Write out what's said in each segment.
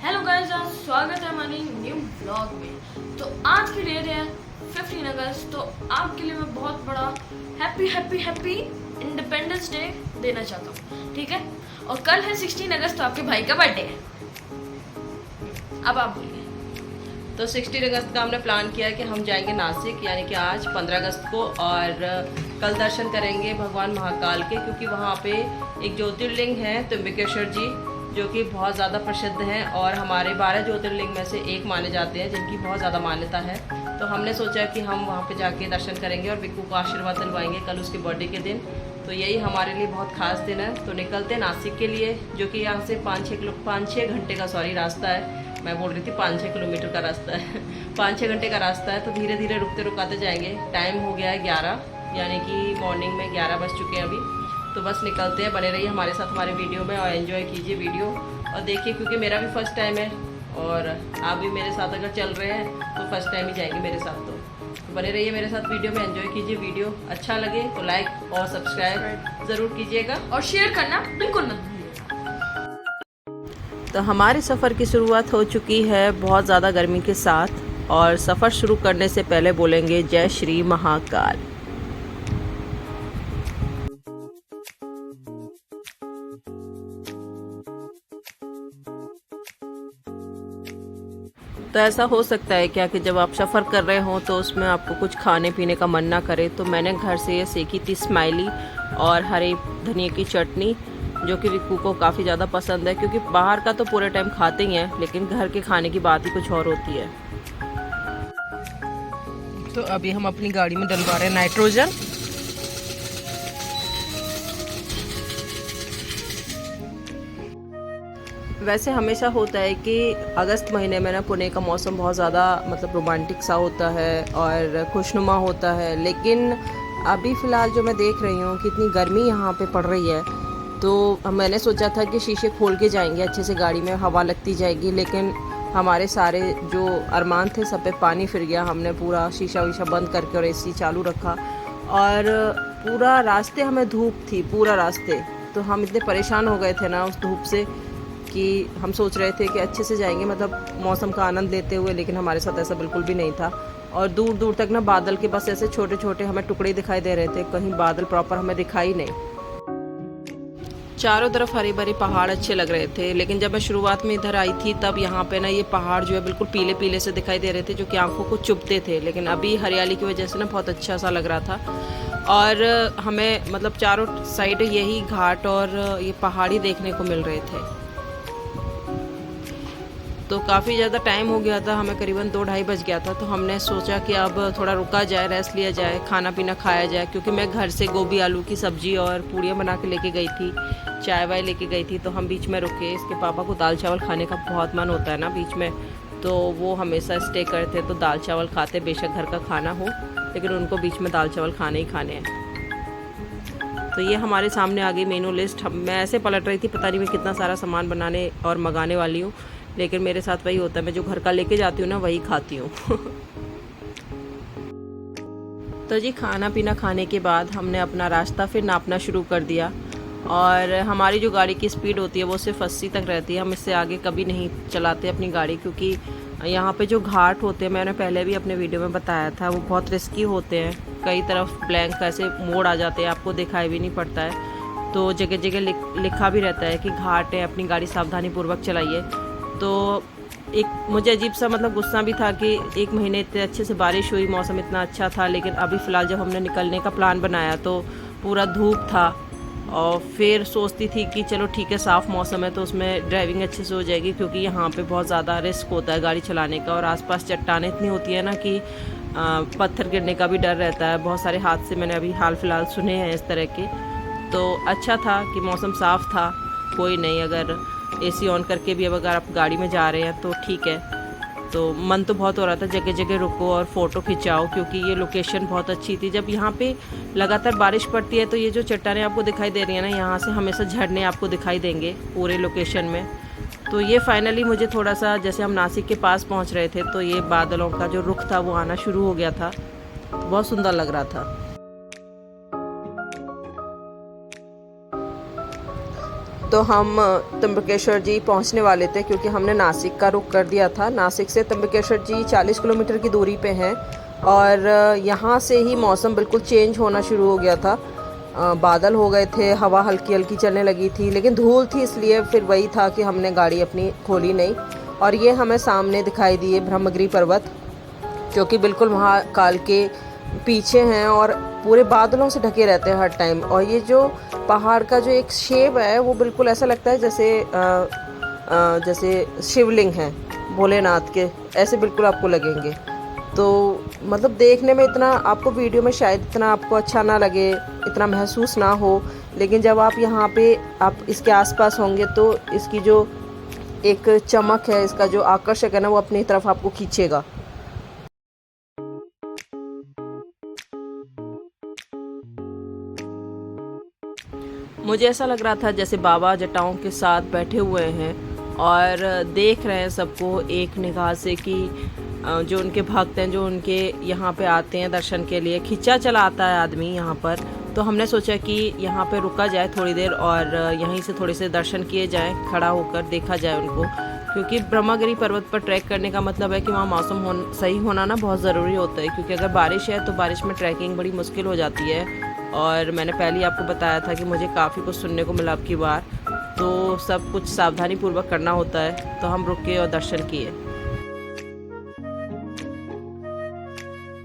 Hello guys, स्वागत है हमारे न्यू ब्लॉग में। तो आज की डेट है 15 अगस्त। तो आपके लिए मैं बहुत बड़ा happy happy happy independence day देना चाहता हूँ, ठीक है। और कल है 16 अगस्त, तो आपके भाई का बर्थडे है। अब आप बोलिए। तो 16 अगस्त का हमने प्लान किया है कि हम जाएंगे नासिक, यानी कि आज 15 अगस्त को, और कल दर्शन करेंगे भगवान महाकाल के, क्योंकि वहाँ पे एक ज्योतिर्लिंग है त्र्यंबकेश्वर जी, जो कि बहुत ज़्यादा प्रसिद्ध हैं और हमारे 12 ज्योतिर्लिंग में से एक माने जाते हैं, जिनकी बहुत ज़्यादा मान्यता है। तो हमने सोचा कि हम वहाँ पे जाके दर्शन करेंगे और विक्कू को आशीर्वाद दिलवाएंगे कल उसके बर्थडे के दिन। तो यही हमारे लिए बहुत खास दिन है। तो निकलते हैं नासिक के लिए, जो कि यहाँ से 5-6 घंटे का रास्ता है। मैं बोल रही थी 5-6 किलोमीटर का रास्ता है 5-6 घंटे का रास्ता है। तो धीरे धीरे रुकते रुकाते जाएंगे। टाइम हो गया है 11, यानी कि मॉर्निंग में 11 बज चुके हैं अभी। तो बस निकलते हैं, बने रहिए हमारे साथ हमारे वीडियो में और एंजॉय कीजिए वीडियो और देखिए, क्योंकि मेरा भी फर्स्ट टाइम है और आप भी मेरे साथ अगर चल रहे हैं तो फर्स्ट टाइम ही जाएंगे मेरे साथ। तो बने रहिए मेरे साथ वीडियो में, एंजॉय कीजिए वीडियो। अच्छा लगे तो लाइक और सब्सक्राइब ज़रूर कीजिएगा और शेयर करना बिल्कुल मत भूलिएगा। तो हमारे सफ़र की शुरुआत हो चुकी है बहुत ज़्यादा गर्मी के साथ, और सफ़र शुरू करने से पहले बोलेंगे जय श्री महाकाल। तो ऐसा हो सकता है क्या कि जब आप सफ़र कर रहे हो तो उसमें आपको कुछ खाने पीने का मन ना करे। तो मैंने घर से ये सेकी थी स्माइली और हरे धनिए की चटनी, जो कि विक्कू को काफ़ी ज़्यादा पसंद है, क्योंकि बाहर का तो पूरे टाइम खाते ही हैं, लेकिन घर के खाने की बात ही कुछ और होती है। तो अभी हम अपनी गाड़ी में डलवा रहे हैं नाइट्रोजन। वैसे हमेशा होता है कि अगस्त महीने में ना पुणे का मौसम बहुत ज़्यादा मतलब रोमांटिक सा होता है और खुशनुमा होता है, लेकिन अभी फ़िलहाल जो मैं देख रही हूँ कि इतनी गर्मी यहाँ पे पड़ रही है। तो मैंने सोचा था कि शीशे खोल के जाएंगे, अच्छे से गाड़ी में हवा लगती जाएगी, लेकिन हमारे सारे जो अरमान थे सब पे पानी फिर गया। हमने पूरा शीशा वीशा बंद करके और एसी चालू रखा, और पूरा रास्ते हमें धूप थी, पूरा रास्ते। तो हम इतने परेशान हो गए थे ना उस धूप से कि हम सोच रहे थे कि अच्छे से जाएंगे, मतलब मौसम का आनंद लेते हुए, लेकिन हमारे साथ ऐसा बिल्कुल भी नहीं था। और दूर दूर तक ना बादल के बस ऐसे छोटे छोटे हमें टुकड़े दिखाई दे रहे थे, कहीं बादल प्रॉपर हमें दिखाई नहीं। चारों तरफ हरी भरी पहाड़ अच्छे लग रहे थे, लेकिन जब मैं शुरुआत में इधर आई थी तब यहाँ पे ना ये पहाड़ जो है बिल्कुल पीले पीले से दिखाई दे रहे थे, जो कि आंखों को चुभते थे। लेकिन अभी हरियाली की वजह से ना बहुत अच्छा सा लग रहा था, और हमें मतलब चारों साइड यही घाट और ये पहाड़ी देखने को मिल रहे थे। तो काफ़ी ज़्यादा टाइम हो गया था, हमें करीबन 2-2:30 बज गया था। तो हमने सोचा कि अब थोड़ा रुका जाए, रेस्ट लिया जाए, खाना पीना खाया जाए, क्योंकि मैं घर से गोभी आलू की सब्ज़ी और पूड़ियाँ बना के लेके गई थी, चाय वाय लेके गई थी। तो हम बीच में रुके, इसके पापा को दाल चावल खाने का बहुत मन होता है ना बीच में, तो वो हमेशा स्टे करते, तो दाल चावल खाते, बेशक घर का खाना हो, लेकिन उनको बीच में दाल चावल खाने ही खाने हैं। तो ये हमारे सामने आ गई मेनू लिस्ट। मैं ऐसे पलट रही थी, पता नहीं मैं कितना सारा सामान बनाने और मंगाने वाली हूँ, लेकिन मेरे साथ वही होता है, मैं जो घर का लेके जाती हूँ ना वही खाती हूँ तो जी खाना पीना खाने के बाद हमने अपना रास्ता फिर नापना शुरू कर दिया, और हमारी जो गाड़ी की स्पीड होती है वो सिर्फ 80 तक रहती है। हम इससे आगे कभी नहीं चलाते अपनी गाड़ी, क्योंकि यहाँ पे जो घाट होते हैं, मैंने पहले भी अपने वीडियो में बताया था, वो बहुत रिस्की होते हैं। कई तरफ ब्लैंक ऐसे मोड़ आ जाते हैं, आपको दिखाई भी नहीं पड़ता है। तो जगह जगह लिखा भी रहता है कि घाट है, अपनी गाड़ी सावधानी पूर्वक चलाइए। तो एक मुझे अजीब सा मतलब गुस्सा भी था कि 1 महीने इतने अच्छे से बारिश हुई, मौसम इतना अच्छा था, लेकिन अभी फ़िलहाल जब हमने निकलने का प्लान बनाया तो पूरा धूप था। और फिर सोचती थी कि चलो ठीक है, साफ़ मौसम है तो उसमें ड्राइविंग अच्छे से हो जाएगी, क्योंकि यहाँ पे बहुत ज़्यादा रिस्क होता है गाड़ी चलाने का, और आसपास चट्टानें इतनी होती है ना कि पत्थर गिरने का भी डर रहता है। बहुत सारे हादसे मैंने अभी हाल फिलहाल सुने हैं इस तरह के। तो अच्छा था कि मौसम साफ़ था, कोई नहीं, अगर एसी ऑन करके भी अब अगर आप गाड़ी में जा रहे हैं तो ठीक है। तो मन तो बहुत हो रहा था जगह जगह रुको और फ़ोटो खिंचाओ, क्योंकि ये लोकेशन बहुत अच्छी थी। जब यहाँ पे लगातार बारिश पड़ती है तो ये जो चट्टानें आपको दिखाई दे रही हैं ना, यहाँ से हमेशा झरने आपको दिखाई देंगे पूरे लोकेशन में। तो ये फाइनली मुझे थोड़ा सा, जैसे हम नासिक के पास पहुँच रहे थे तो ये बादलों का जो रुख था वो आना शुरू हो गया था, बहुत सुंदर लग रहा था। तो हम त्र्यंबकेश्वर जी पहुंचने वाले थे, क्योंकि हमने नासिक का रुख कर दिया था। नासिक से त्र्यंबकेश्वर जी 40 किलोमीटर की दूरी पे हैं और यहाँ से ही मौसम बिल्कुल चेंज होना शुरू हो गया था। बादल हो गए थे, हवा हल्की हल्की चलने लगी थी, लेकिन धूल थी, इसलिए फिर वही था कि हमने गाड़ी अपनी खोली नहीं। और ये हमें सामने दिखाई दिए ब्रह्मगिरी पर्वत, जो कि बिल्कुल महाकाल के पीछे हैं और पूरे बादलों से ढके रहते हैं हर टाइम। और ये जो पहाड़ का जो एक शेप है वो बिल्कुल ऐसा लगता है जैसे शिवलिंग है भोलेनाथ के, ऐसे बिल्कुल आपको लगेंगे। तो मतलब देखने में इतना आपको वीडियो में शायद इतना आपको अच्छा ना लगे, इतना महसूस ना हो, लेकिन जब आप यहाँ पे आप इसके आसपास होंगे तो इसकी जो एक चमक है, इसका जो आकर्षक है ना, वो अपनी तरफ आपको खींचेगा। मुझे ऐसा लग रहा था जैसे बाबा जटाओं के साथ बैठे हुए हैं और देख रहे हैं सबको एक निगाह से कि जो उनके भक्त हैं, जो उनके यहाँ पे आते हैं दर्शन के लिए। खिंचा चला आता है आदमी यहाँ पर, तो हमने सोचा कि यहाँ पे रुका जाए थोड़ी देर और यहीं से थोड़े से दर्शन किए जाएं, खड़ा होकर देखा जाए उनको। क्योंकि ब्रह्मगिरी पर्वत पर ट्रैक करने का मतलब है कि वहाँ मौसम सही होना ना बहुत ज़रूरी होता है, क्योंकि अगर बारिश है तो बारिश में ट्रैकिंग बड़ी मुश्किल हो जाती है। और मैंने पहले ही आपको बताया था कि मुझे काफ़ी कुछ सुनने को मिला अब की बार, तो सब कुछ सावधानी पूर्वक करना होता है। तो हम रुके और दर्शन किए।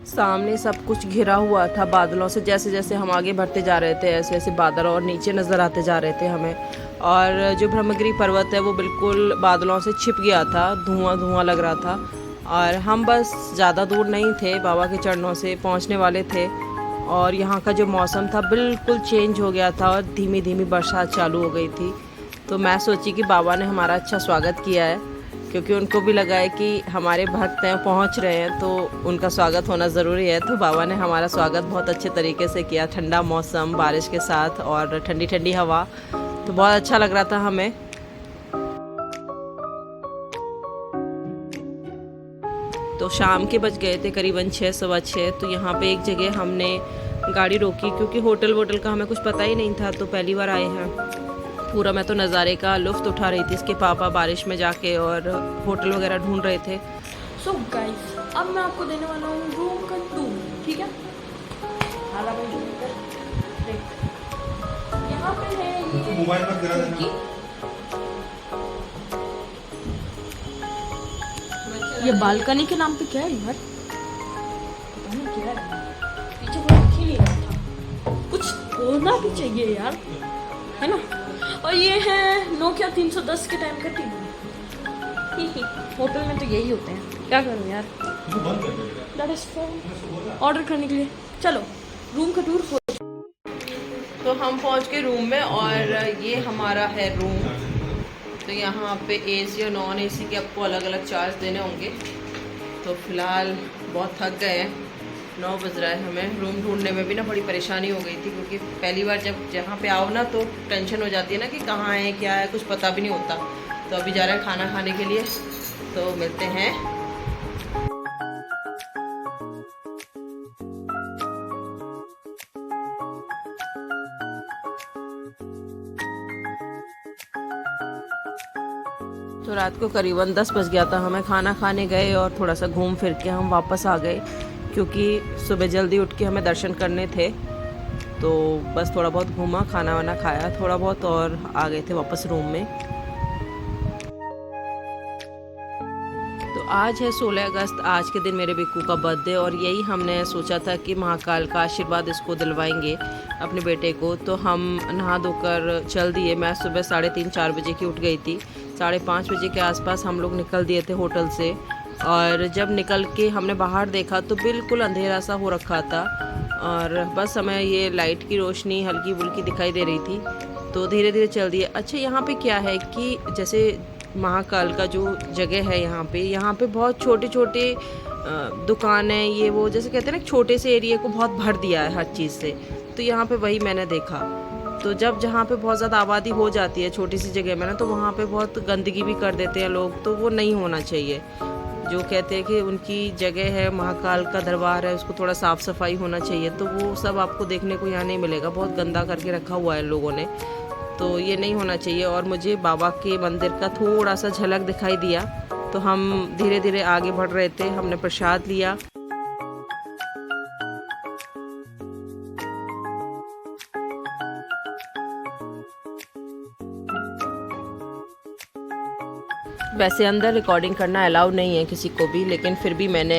सामने सब कुछ घिरा हुआ था बादलों से, जैसे जैसे हम आगे बढ़ते जा रहे थे ऐसे ऐसे बादल और नीचे नज़र आते जा रहे थे हमें। और जो ब्रह्मगिरी पर्वत है वो बिल्कुल बादलों से छिप गया था, धुआं धुआं लग रहा था। और हम बस ज़्यादा दूर नहीं थे, बाबा के चरणों से पहुंचने वाले थे। और यहाँ का जो मौसम था बिल्कुल चेंज हो गया था और धीमी धीमी बरसात चालू हो गई थी। तो मैं सोची कि बाबा ने हमारा अच्छा स्वागत किया है, क्योंकि उनको भी लगा है कि हमारे भक्त हैं पहुँच रहे हैं तो उनका स्वागत होना ज़रूरी है। तो बाबा ने हमारा स्वागत बहुत अच्छे तरीके से किया, ठंडा मौसम बारिश के साथ और ठंडी ठंडी हवा, तो बहुत अच्छा लग रहा था हमें। तो शाम के बज गए थे करीबन 6 सवा 6। तो यहाँ पे एक जगह हमने गाड़ी रोकी, क्योंकि होटल वोटल का हमें कुछ पता ही नहीं था, तो पहली बार आए हैं। पूरा मैं तो नज़ारे का लुत्फ़ उठा रही थी। इसके पापा बारिश में जाके और होटल वगैरह ढूंढ रहे थे। सो गाइस, अब मैं आपको देने वाला हूँ रूम का टूर, ठीक है। यहाँ पे है ये मोबाइल पर गिरा देना। ये बालकनी के नाम पे क्या है यार, पता नहीं क्या है, पीछे कोई दिख ही नहीं रहा था, कुछ होना भी चाहिए यार, है ना। और ये है नोकिया 310 के टाइम का टीवी। होटल में तो यही होते हैं, क्या करूँ यार, दैट इज फोन ऑर्डर करने के लिए। चलो रूम का टूर हो। तो हम पहुंच गए रूम में और ये हमारा है रूम। तो यहाँ पे एसी और नॉन एसी के आपको अलग अलग चार्ज देने होंगे। तो फिलहाल बहुत थक गए हैं, 9 बज रहा है हमें। रूम ढूंढने में भी ना बड़ी परेशानी हो गई थी, क्योंकि पहली बार जब जहाँ पे आओ ना तो टेंशन हो जाती है ना कि कहाँ है क्या है, कुछ पता भी नहीं होता। तो अभी जा रहे हैं खाना खाने के लिए, तो मिलते हैं। तो रात को करीबन 10 बज गया था, हमें खाना खाने गए और थोड़ा सा घूम फिर के हम वापस आ गए, क्योंकि सुबह जल्दी उठ के हमें दर्शन करने थे। तो बस थोड़ा बहुत घूमा, खाना वाना खाया थोड़ा बहुत और आ गए थे वापस रूम में। तो आज है 16 अगस्त, आज के दिन मेरे बिक्कू का बर्थडे, और यही हमने सोचा था कि महाकाल का आशीर्वाद इसको दिलवाएंगे अपने बेटे को। तो हम नहा धोकर चल दिए। मैं सुबह 3:30-4 बजे की उठ गई थी। 5:30 बजे के आसपास हम लोग निकल दिए थे होटल से, और जब निकल के हमने बाहर देखा तो बिल्कुल अंधेरा सा हो रखा था और बस हमें ये लाइट की रोशनी हल्की फुल्की दिखाई दे रही थी। तो धीरे धीरे चल दिए। अच्छा, यहाँ पे क्या है कि जैसे महाकाल का जो जगह है यहाँ पे बहुत छोटे छोटे दुकानें, ये वो जैसे कहते हैं ना, छोटे से एरिया को बहुत भर दिया है हर चीज़ से। तो यहाँ पे वही मैंने देखा। तो जब जहाँ पे बहुत ज़्यादा आबादी हो जाती है छोटी सी जगह में ना, तो वहाँ पे बहुत गंदगी भी कर देते हैं लोग, तो वो नहीं होना चाहिए। जो कहते हैं कि उनकी जगह है, महाकाल का दरबार है, उसको थोड़ा साफ़ सफाई होना चाहिए। तो वो सब आपको देखने को यहाँ नहीं मिलेगा, बहुत गंदा करके रखा हुआ है लोगों ने। तो ये नहीं होना चाहिए। और मुझे बाबा के मंदिर का थोड़ा सा झलक दिखाई दिया, तो हम धीरे धीरे आगे बढ़ रहे थे। हमने प्रसाद लिया। वैसे अंदर रिकॉर्डिंग करना अलाउ नहीं है किसी को भी, लेकिन फिर भी मैंने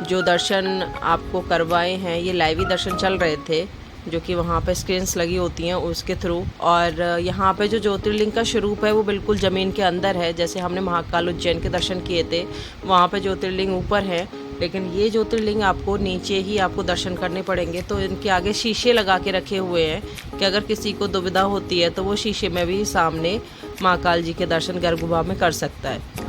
जो दर्शन आपको करवाए हैं ये लाइव ही दर्शन चल रहे थे, जो कि वहाँ पे स्क्रीन्स लगी होती हैं उसके थ्रू। और यहाँ पे जो ज्योतिर्लिंग का स्वरूप है वो बिल्कुल ज़मीन के अंदर है। जैसे हमने महाकाल उज्जैन के दर्शन किए थे, वहाँ पे ज्योतिर्लिंग ऊपर है, लेकिन ये ज्योतिर्लिंग आपको नीचे ही आपको दर्शन करने पड़ेंगे। तो इनके आगे शीशे लगा के रखे हुए हैं कि अगर किसी को दुविधा होती है तो वो शीशे में भी सामने महाकाल जी के दर्शन गर्भगुफा में कर सकता है।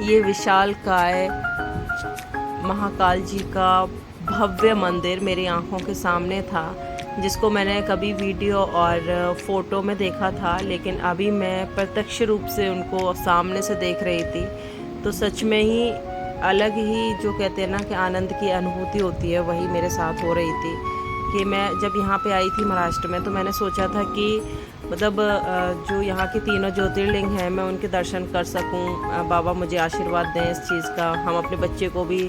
ये विशालकाय महाकाल जी का भव्य मंदिर मेरी आंखों के सामने था, जिसको मैंने कभी वीडियो और फ़ोटो में देखा था, लेकिन अभी मैं प्रत्यक्ष रूप से उनको सामने से देख रही थी। तो सच में ही अलग ही जो कहते हैं ना कि आनंद की अनुभूति होती है, वही मेरे साथ हो रही थी। कि मैं जब यहाँ पे आई थी महाराष्ट्र में, तो मैंने सोचा था कि मतलब जो यहाँ के तीनों ज्योतिर्लिंग हैं मैं उनके दर्शन कर सकूं, बाबा मुझे आशीर्वाद दें इस चीज़ का। हम अपने बच्चे को भी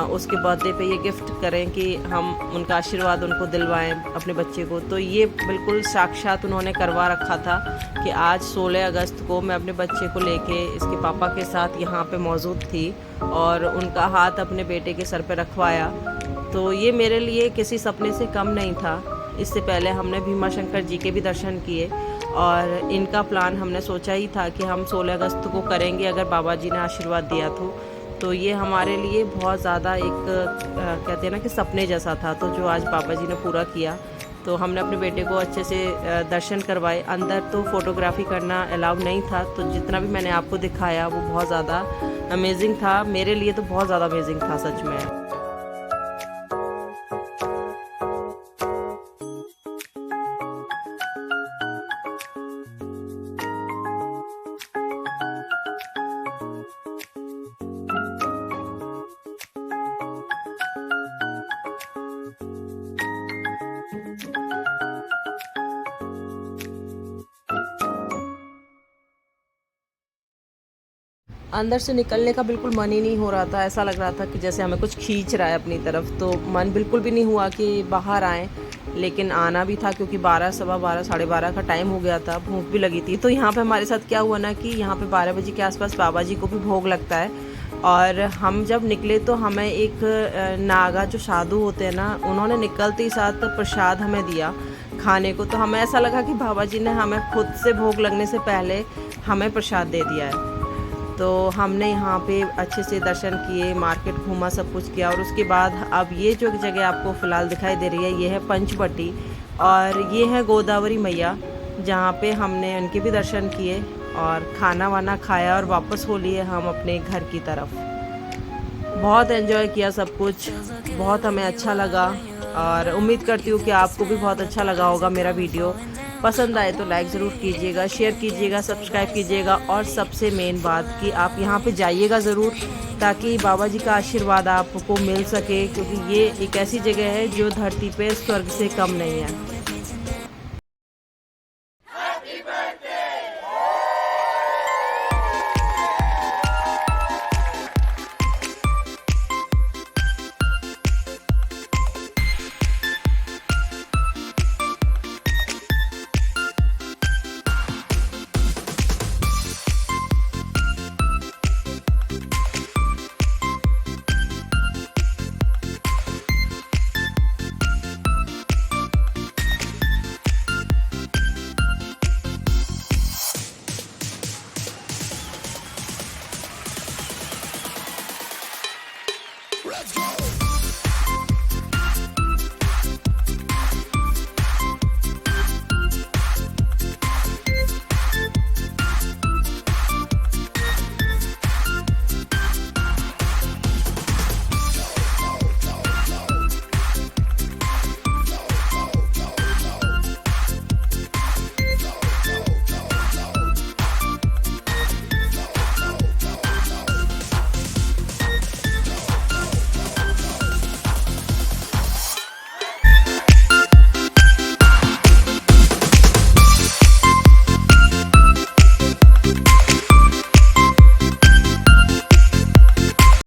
उसके बर्थडे पे ये गिफ्ट करें कि हम उनका आशीर्वाद उनको दिलवाएं अपने बच्चे को। तो ये बिल्कुल साक्षात उन्होंने करवा रखा था कि आज 16 अगस्त को मैं अपने बच्चे को लेके इसके पापा के साथ यहाँ पे मौजूद थी और उनका हाथ अपने बेटे के सर पे रखवाया। तो ये मेरे लिए किसी सपने से कम नहीं था। इससे पहले हमने भीमा शंकर जी के भी दर्शन किए और इनका प्लान हमने सोचा ही था कि हम 16 अगस्त को करेंगे अगर बाबा जी ने आशीर्वाद दिया तो ये हमारे लिए बहुत ज़्यादा एक कहते हैं ना कि सपने जैसा था। तो जो आज बाबा जी ने पूरा किया, तो हमने अपने बेटे को अच्छे से दर्शन करवाए। अंदर तो फोटोग्राफी करना अलाउ नहीं था, तो जितना भी मैंने आपको दिखाया वो बहुत ज़्यादा अमेजिंग था। मेरे लिए तो बहुत ज़्यादा अमेजिंग था सच में। अंदर से निकलने का बिल्कुल मन ही नहीं हो रहा था। ऐसा लग रहा था कि जैसे हमें कुछ खींच रहा है अपनी तरफ। तो मन बिल्कुल भी नहीं हुआ कि बाहर आएँ, लेकिन आना भी था क्योंकि 12, सवा 12, साढ़े 12 का टाइम हो गया था। भूख भी लगी थी। तो यहाँ पे हमारे साथ क्या हुआ ना कि यहाँ पे 12 बजे के आसपास बाबा जी को भी भोग लगता है। और हम जब निकले तो हमें एक नागा जो साधु होते हैं ना, उन्होंने निकलते ही साथ प्रसाद हमें दिया खाने को। तो हमें ऐसा लगा कि बाबा जी ने हमें खुद से भोग लगने से पहले हमें प्रसाद दे दिया है। तो हमने यहाँ पे अच्छे से दर्शन किए, मार्केट घूमा, सब कुछ किया। और उसके बाद अब ये जो जगह आपको फ़िलहाल दिखाई दे रही है, ये है पंचवटी और ये है गोदावरी मैया, जहाँ पे हमने उनके भी दर्शन किए और खाना वाना खाया और वापस हो लिए हम अपने घर की तरफ। बहुत एंजॉय किया सब कुछ, बहुत हमें अच्छा लगा और उम्मीद करती हूँ कि आपको भी बहुत अच्छा लगा होगा मेरा वीडियो। पसंद आए तो लाइक ज़रूर कीजिएगा, शेयर कीजिएगा, सब्सक्राइब कीजिएगा और सबसे मेन बात कि आप यहाँ पे जाइएगा ज़रूर, ताकि बाबा जी का आशीर्वाद आपको मिल सके, क्योंकि ये एक ऐसी जगह है जो धरती पे स्वर्ग से कम नहीं है। Let's go!